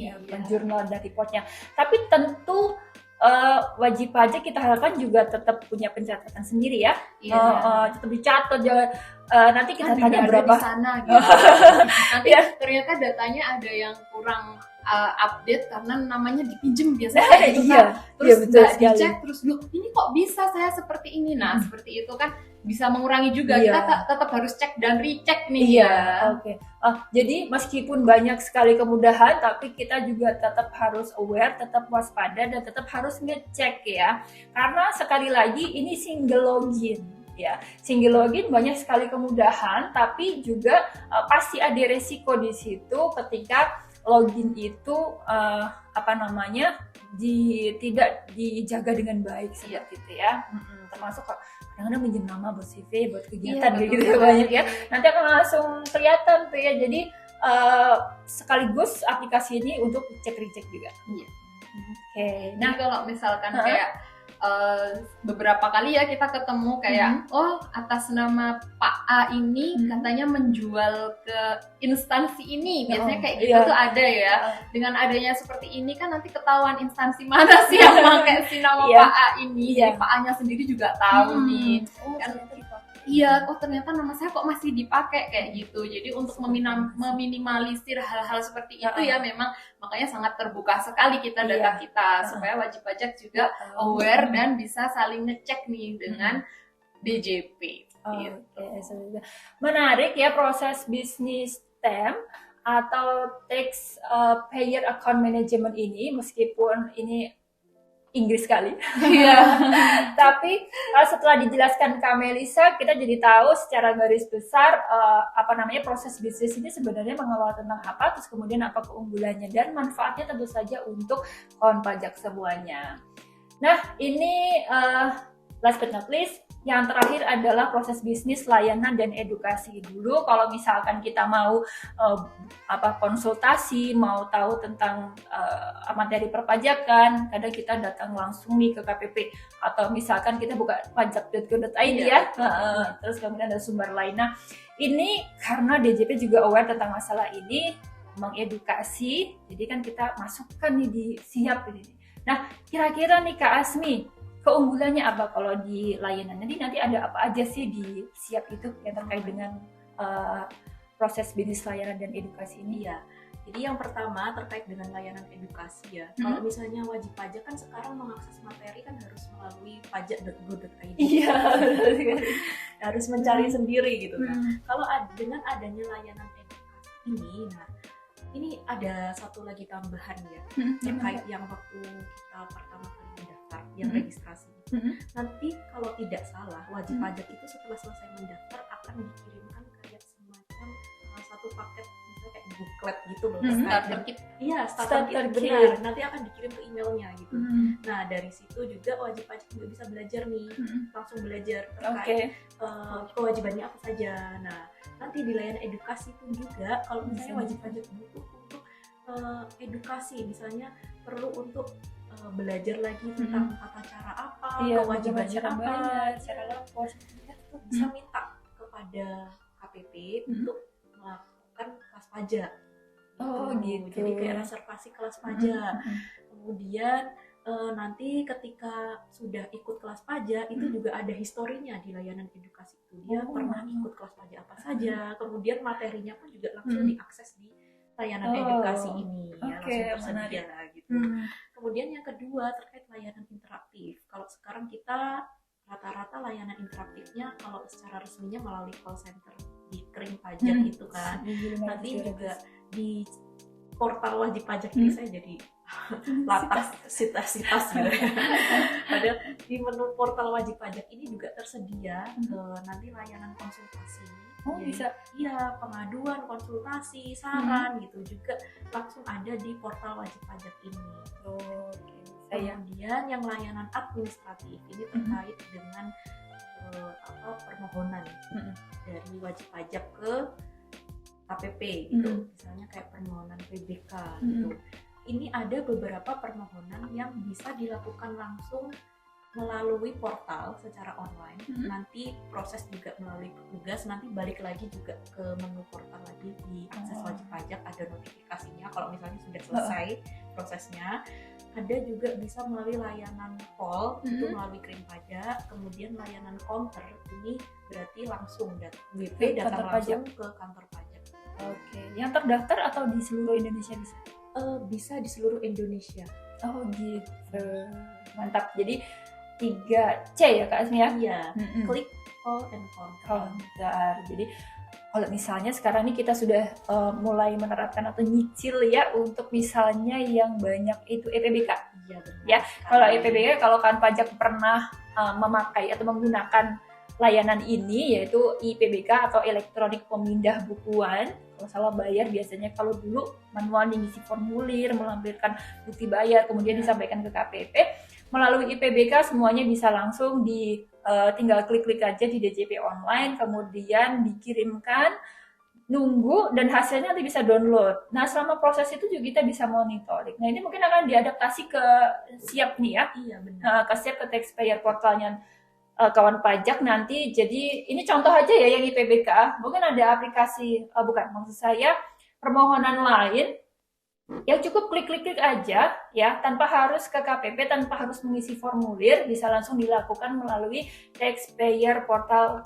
jurnal dan reportnya. Tapi tentu wajib pajak kita harapkan juga tetap punya pencatatan sendiri ya. Tetap dicatat, jangan nanti kita tanya berapa di sana gitu. Nanti ternyata datanya ada yang kurang update karena namanya dipinjem biasanya gitu kan. Terus nggak dicek, terus ini kok bisa saya seperti ini. Nah, seperti itu kan bisa mengurangi juga. Kita tetap harus cek dan recheck nih. Jadi meskipun banyak sekali kemudahan, tapi kita juga tetap harus aware, tetap waspada, dan tetap harus ngecek ya. Karena sekali lagi ini single login ya. Single login banyak sekali kemudahan, tapi juga pasti ada resiko di situ ketika login itu tidak dijaga dengan baik seperti itu ya. Termasuk kadang-kadang minjem nama buat CV, buat kegiatan gitu banyak ya. Nanti akan langsung kelihatan tuh ya. Jadi sekaligus aplikasi ini untuk cek recheck juga. Nah kalau misalkan kayak beberapa kali ya kita ketemu kayak atas nama Pak A ini katanya menjual ke instansi ini, biasanya kayak gitu tuh ada ya. Dengan adanya seperti ini kan nanti ketahuan instansi mana sih yang pakai si nama Pak A ini. Jadi Pak A-nya sendiri juga tahu nih kan. Ternyata nama saya kok masih dipakai kayak gitu. Jadi untuk meminimalisir hal-hal seperti itu ya memang makanya sangat terbuka sekali kita data kita supaya wajib pajak juga aware dan bisa saling ngecek nih dengan DJP. Menarik ya proses bisnis TAM atau Tax Payer Account Management ini, meskipun ini Inggris sekali. Tapi setelah dijelaskan Kak Melisa, kita jadi tahu secara garis besar proses bisnis ini sebenarnya mengelola tentang apa, terus kemudian apa keunggulannya dan manfaatnya tentu saja untuk kawan pajak semuanya. Nah, ini last but not least, yang terakhir adalah proses bisnis, layanan, dan edukasi. Dulu kalau misalkan kita mau konsultasi, mau tahu tentang materi perpajakan, kadang kita datang langsung nih ke KPP, atau misalkan kita buka pajak.go.id terus kemudian ada sumber lain. Nah, ini karena DJP juga aware tentang masalah ini, mengedukasi, jadi kan kita masukkan nih di siap ini. Nah, kira-kira nih Kak Asmi, keunggulannya apa kalau di layanan? Nanti ada apa aja sih di siap itu yang terkait dengan proses bisnis layanan dan edukasi ini? Jadi yang pertama terkait dengan layanan edukasi ya. Kalau misalnya wajib pajak kan sekarang mengakses materi kan harus melalui pajak.go.id. Harus mencari sendiri gitu kan. Kalau dengan adanya layanan edukasi ini, ini ada satu lagi tambahan ya terkait yang waktu kita pertama kali mendaftar, yang registrasi. Nanti kalau tidak salah wajib pajak itu setelah selesai mendaftar akan dikirimkan kayak semacam satu paket misalnya kayak booklet gitu loh. Starter kit. Starter kit benar. Nanti akan dikirim ke emailnya gitu. Nah dari situ juga wajib pajak juga bisa belajar nih, langsung belajar terkait kewajibannya apa saja. Nah nanti di layanan edukasi pun juga kalau misalnya wajib pajak butuh untuk edukasi, misalnya perlu untuk belajar lagi tentang tata cara apa, kewajibannya apa, cara lapor, bisa minta kepada KPP untuk melakukan kelas pajak. Gitu. Jadi kayak reservasi kelas pajak. Kemudian nanti ketika sudah ikut kelas pajak itu juga ada historinya di layanan edukasi itu. Dia pernah ikut kelas pajak apa saja, kemudian materinya pun juga langsung diakses di layanan edukasi ini langsung tersedia gitu. Kemudian yang kedua terkait layanan interaktif. Kalau sekarang kita rata-rata layanan interaktifnya kalau secara resminya melalui call center di Kering Pajak itu kan. Nanti juga di portal wajib pajak ini saya jadi latas sitas gitu. Padahal di menu portal wajib pajak ini juga tersedia nanti layanan konsultasi. Oh, jadi, bisa. Iya, pengaduan, konsultasi, saran gitu juga langsung ada di portal wajib pajak ini. Kemudian yang layanan administratif ini terkait dengan permohonan dari wajib pajak ke KPP gitu, misalnya kayak permohonan PBK gitu. Ini ada beberapa permohonan yang bisa dilakukan langsung melalui portal secara online. Nanti proses juga melalui petugas, nanti balik lagi juga ke menu portal lagi di akses wajib pajak, ada notifikasinya kalau misalnya sudah selesai prosesnya. Ada juga bisa melalui layanan call itu melalui Kering Pajak, kemudian layanan counter ini berarti langsung WP datang langsung ke kantor pajak. Oke, yang terdaftar atau di seluruh Indonesia bisa? Bisa di seluruh Indonesia. Oh gitu, mantap. Jadi 3C ya Kak Asmi ya? Iya, klik call and counter. Jadi kalau misalnya sekarang ini kita sudah mulai menerapkan atau nyicil ya untuk misalnya yang banyak itu EPBK. Iya benar. Ya, kalau EPBK kalau kan pajak pernah memakai atau menggunakan layanan ini yaitu IPBK atau elektronik pemindah bukuan. Kalau salah bayar biasanya kalau dulu manual mengisi formulir, melampirkan bukti bayar, kemudian disampaikan ke KPP. Melalui IPBK semuanya bisa langsung tinggal klik-klik aja di DJP online, kemudian dikirimkan, nunggu, dan hasilnya nanti bisa download. Nah, selama proses itu juga kita bisa monitoring. Nah, ini mungkin akan diadaptasi ke Siap nih ya. Iya benar. Ke Siap, ke taxpayer portalnya kawan pajak nanti. Jadi ini contoh aja ya yang IPBK. Mungkin ada aplikasi, maksud saya permohonan lain yang cukup klik-klik aja ya, tanpa harus ke KPP, tanpa harus mengisi formulir, bisa langsung dilakukan melalui taxpayer portal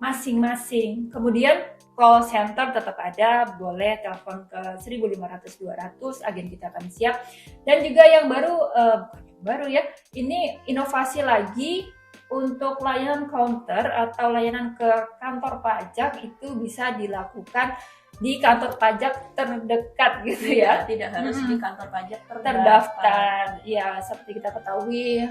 masing-masing. Kemudian call center tetap ada, boleh telepon ke 1.500-200, agen kita akan siap. Dan juga yang baru ya, ini inovasi lagi untuk layanan counter atau layanan ke kantor pajak itu bisa dilakukan di kantor pajak terdekat gitu ya. Tidak harus di kantor pajak terdaftar. Ya, seperti kita ketahui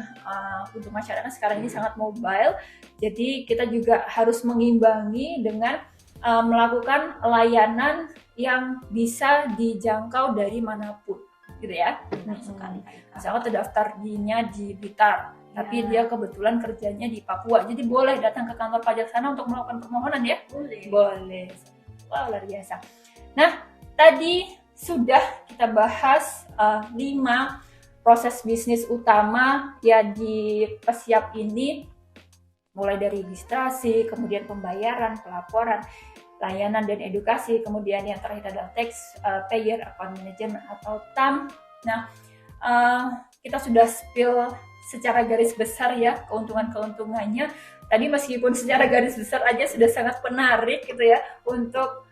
untuk masyarakat sekarang ini sangat mobile. Jadi kita juga harus mengimbangi dengan melakukan layanan yang bisa dijangkau dari manapun gitu ya. Sekali. Misalnya terdaftar di Blitar, tapi dia kebetulan kerjanya di Papua. Jadi boleh datang ke kantor pajak sana untuk melakukan permohonan ya? Boleh. Wah, luar biasa. Nah, tadi sudah kita bahas 5 proses bisnis utama ya di Pesiap ini, mulai dari registrasi, kemudian pembayaran, pelaporan, layanan dan edukasi, kemudian yang terakhir adalah taxpayer account management atau TAM. Nah, kita sudah spill secara garis besar ya keuntungan-keuntungannya. Tadi meskipun secara garis besar aja sudah sangat menarik gitu ya untuk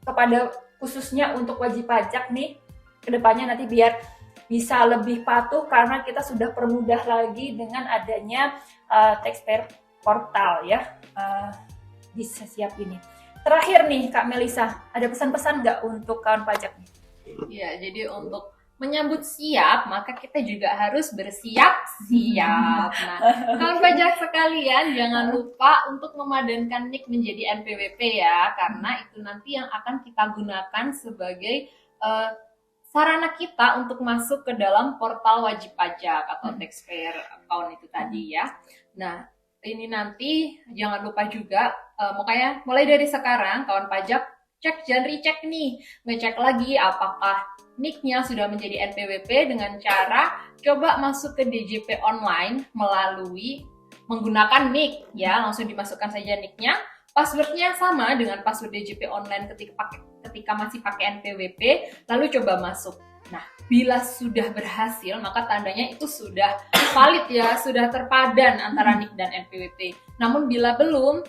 kepada khususnya untuk wajib pajak nih kedepannya nanti biar bisa lebih patuh karena kita sudah permudah lagi dengan adanya taxpayer portal ya di Siap ini. Terakhir nih Kak Melisa, ada pesan-pesan nggak untuk kawan pajak nih? Ya, jadi untuk menyambut Siap, maka kita juga harus bersiap-siap. Nah, kawan pajak sekalian, jangan lupa untuk memadankan NIK menjadi NPWP ya, karena itu nanti yang akan kita gunakan sebagai sarana kita untuk masuk ke dalam portal wajib pajak atau taxpayer account itu tadi ya. Nah, ini nanti jangan lupa juga, makanya mulai dari sekarang kawan pajak cek dan recheck nih, ngecek lagi apakah NIK-nya sudah menjadi NPWP dengan cara coba masuk ke DJP online melalui menggunakan NIK ya, langsung dimasukkan saja NIK-nya, password-nya sama dengan password DJP online ketika masih pakai NPWP, lalu coba masuk. Nah, bila sudah berhasil maka tandanya itu sudah valid ya, sudah terpadan antara NIK dan NPWP. Namun bila belum,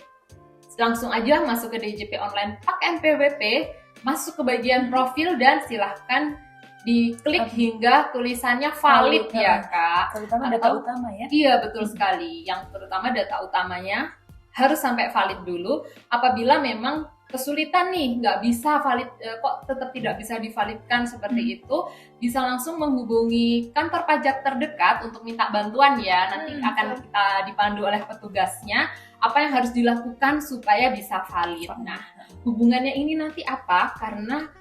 langsung aja masuk ke DJP online pakai NPWP, masuk ke bagian profil dan silahkan diklik hingga tulisannya valid ya Kak. Terutama data utama ya. Iya betul sekali, yang terutama data utamanya harus sampai valid dulu. Apabila memang kesulitan nih, nggak bisa valid, kok tetap tidak bisa divalidkan seperti itu, bisa langsung menghubungi kantor pajak terdekat untuk minta bantuan ya. Nanti akan kita dipandu oleh petugasnya apa yang harus dilakukan supaya bisa valid. Nah, hubungannya ini nanti apa? Karena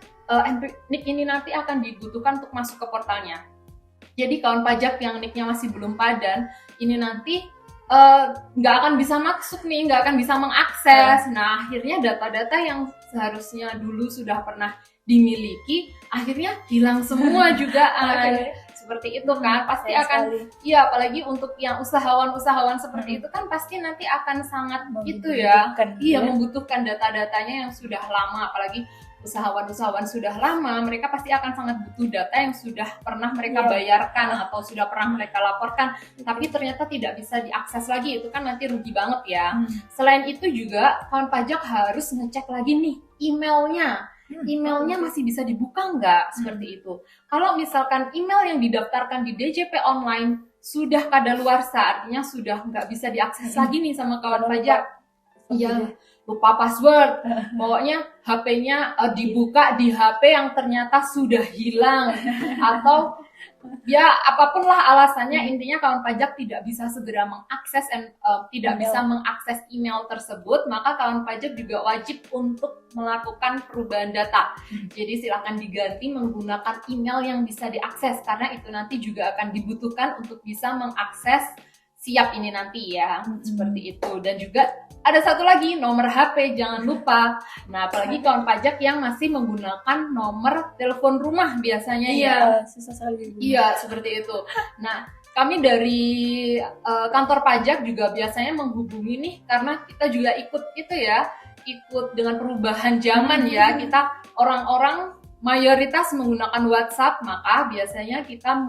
NIK ini nanti akan dibutuhkan untuk masuk ke portalnya. Jadi kawan pajak yang NIK-nya masih belum padan, ini nanti nggak akan bisa masuk nih, nggak akan bisa mengakses. Nah, akhirnya data-data yang seharusnya dulu sudah pernah dimiliki, akhirnya hilang semua juga. Seperti itu kan, pasti akan, iya apalagi untuk yang usahawan-usahawan seperti itu kan pasti nanti akan sangat itu ya, iya membutuhkan data-datanya yang sudah lama, apalagi usahawan-usahawan sudah lama, mereka pasti akan sangat butuh data yang sudah pernah mereka bayarkan atau sudah pernah mereka laporkan, tapi ternyata tidak bisa diakses lagi, itu kan nanti rugi banget ya. Selain itu juga kawan pajak harus ngecek lagi nih emailnya masih bisa dibuka nggak, seperti itu. Kalau misalkan email yang didaftarkan di DJP online sudah kadaluarsa, artinya sudah nggak bisa diakses lagi nih sama kawan pajak. Iya, lupa password, pokoknya HP-nya dibuka di HP yang ternyata sudah hilang, atau ya apapun lah alasannya, intinya kawan pajak tidak bisa segera mengakses tidak bisa mengakses email tersebut, maka kawan pajak juga wajib untuk melakukan perubahan data. Jadi silakan diganti menggunakan email yang bisa diakses, karena itu nanti juga akan dibutuhkan untuk bisa mengakses siap ini nanti ya, seperti itu. Dan juga ada satu lagi, nomor HP jangan lupa. Nah, apalagi kawan pajak yang masih menggunakan nomor telepon rumah biasanya ya. Susah sekali. Iya, seperti itu. Nah, kami dari kantor pajak juga biasanya menghubungi nih, karena kita juga ikut dengan perubahan zaman ya. Kita orang-orang mayoritas menggunakan WhatsApp, maka biasanya kita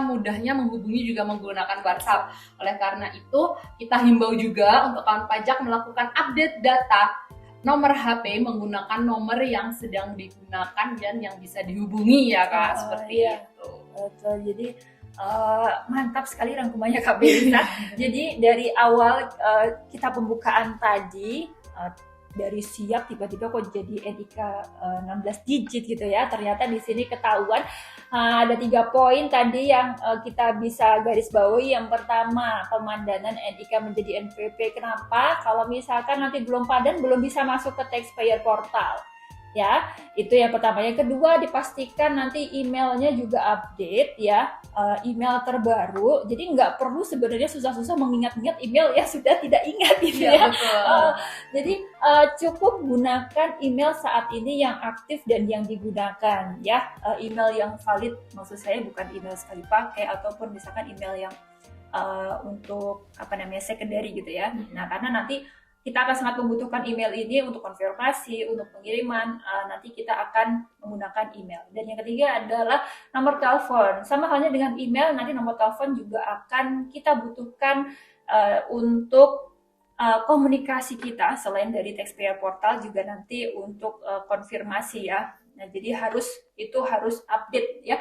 mudahnya menghubungi juga menggunakan WhatsApp. Oleh karena itu, kita himbau juga untuk kawan pajak melakukan update data nomor HP menggunakan nomor yang sedang digunakan dan yang bisa dihubungi ya Kak, seperti itu. Betul, jadi mantap sekali rangkumannya Kak Belisa. Jadi dari awal kita pembukaan tadi, dari siap tiba-tiba kok jadi NIK 16 digit gitu ya. Ternyata di sini ketahuan ada 3 poin tadi yang kita bisa garis bawahi. Yang pertama, pemandanan NIK menjadi NPWP. Kenapa? Kalau misalkan nanti belum padan, belum bisa masuk ke taxpayer portal. Ya, itu yang pertama. Yang kedua, dipastikan nanti emailnya juga update ya, email terbaru. Jadi nggak perlu sebenarnya susah-susah mengingat-ingat email yang sudah tidak ingat gitu ya. Jadi cukup gunakan email saat ini yang aktif dan yang digunakan ya. Email yang valid, maksud saya bukan email sekali pakai ataupun misalkan email yang untuk secondary gitu ya. Nah, karena nanti kita akan sangat membutuhkan email ini untuk konfirmasi, untuk pengiriman, nanti kita akan menggunakan email. Dan yang ketiga adalah nomor telepon. Sama halnya dengan email, nanti nomor telepon juga akan kita butuhkan untuk komunikasi kita, selain dari taxpayer portal juga nanti untuk konfirmasi ya. Nah, jadi harus update ya.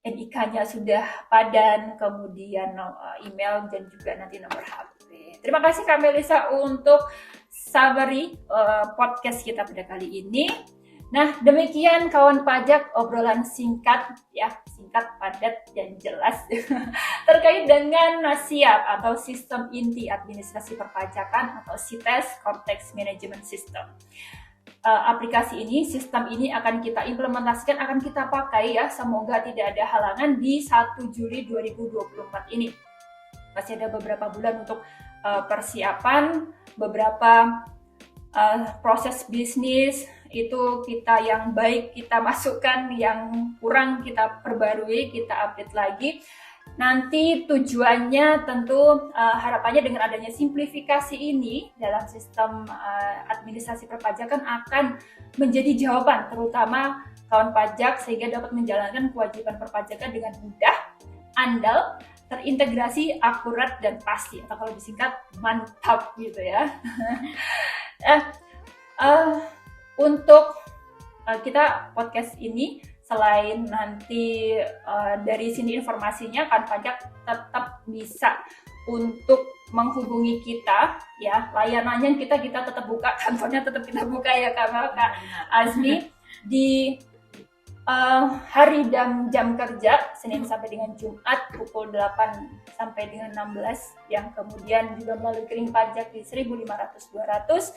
NIK-nya sudah padan, kemudian email dan juga nanti nomor HP. Terima kasih Kak Melisa untuk summary podcast kita pada kali ini. Nah, demikian kawan pajak obrolan singkat ya, singkat, padat, dan jelas terkait dengan SIAP atau Sistem Inti Administrasi Perpajakan atau SITES Context Management System. Aplikasi ini, sistem ini akan kita implementasikan, akan kita pakai ya, semoga tidak ada halangan di 1 Juli 2024 ini. Masih ada beberapa bulan untuk persiapan, beberapa proses bisnis itu kita yang baik kita masukkan, yang kurang kita perbarui, kita update lagi. Nanti tujuannya tentu harapannya dengan adanya simplifikasi ini dalam sistem administrasi perpajakan akan menjadi jawaban terutama kawan pajak sehingga dapat menjalankan kewajiban perpajakan dengan mudah, andal, terintegrasi, akurat, dan pasti, atau kalau disingkat mantap gitu ya. Untuk kita podcast ini selain nanti dari sini informasinya, kan pajak tetap bisa untuk menghubungi kita, ya, layanannya kita tetap buka, kantornya tetap kita buka ya Kak Azmi, di hari dan jam kerja Senin sampai dengan Jumat pukul 8 sampai dengan 16, yang kemudian juga melalui kering pajak di 1.500-200,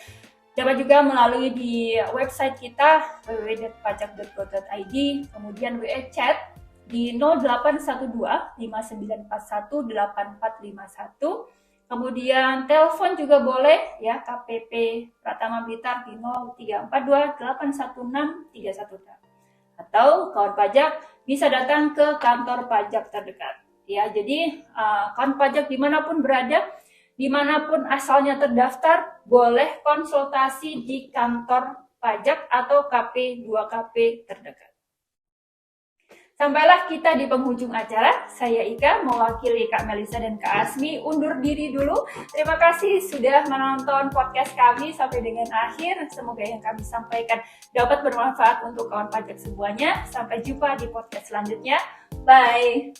dapat juga melalui di website kita www.pajak.go.id, kemudian WA chat di 0812 5941 8451, kemudian telepon juga boleh ya, KPP Pratama Blitar di 0342 816 313, atau kawan pajak bisa datang ke kantor pajak terdekat ya. Jadi kawan pajak dimanapun berada, dimanapun asalnya terdaftar, boleh konsultasi di kantor pajak atau KP2KP terdekat. Sampailah kita di penghujung acara. Saya Ika, mewakili Kak Melisa dan Kak Azmi, undur diri dulu. Terima kasih sudah menonton podcast kami sampai dengan akhir. Semoga yang kami sampaikan dapat bermanfaat untuk kawan pajak semuanya. Sampai jumpa di podcast selanjutnya. Bye!